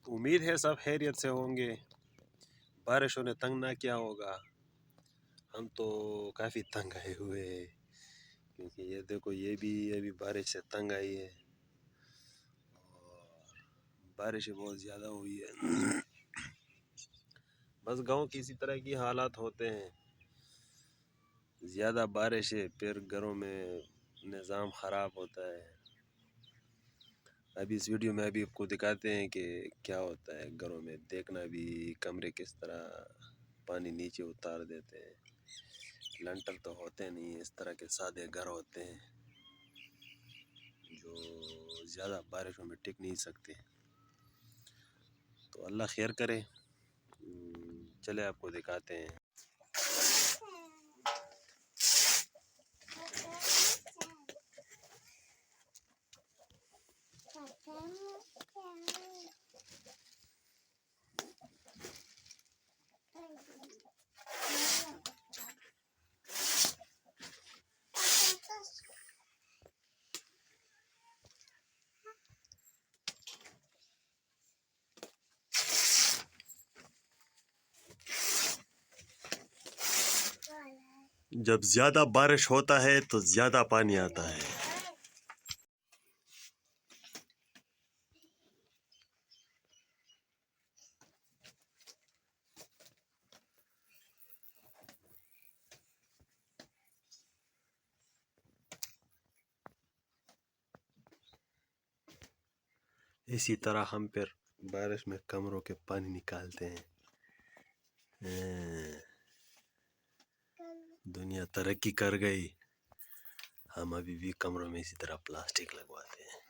उम्मीद है सब खैरियत से होंगे। बारिशों ने तंग ना किया होगा। हम तो काफ़ी तंग आए हुए हैं, क्योंकि ये देखो ये भी अभी बारिश से तंग आई है और बारिश बहुत ज़्यादा हुई है। बस गांव की इसी तरह की हालात होते हैं, ज़्यादा बारिश है फिर घरों में निज़ाम ख़राब होता है। अभी इस वीडियो में अभी आपको दिखाते हैं कि क्या होता है घरों में। देखना भी कमरे किस तरह पानी नीचे उतार देते हैं। लंटर तो होते नहीं, इस तरह के सादे घर होते हैं जो ज़्यादा बारिशों में टिक नहीं सकते। तो अल्लाह खैर करे। चले आपको दिखाते हैं। जब ज़्यादा बारिश होता है तो ज़्यादा पानी आता है। इसी तरह हम फिर बारिश में कमरों के पानी निकालते हैं। दुनिया तरक्की कर गई, हम अभी भी कमरों में इसी तरह प्लास्टिक लगवाते हैं।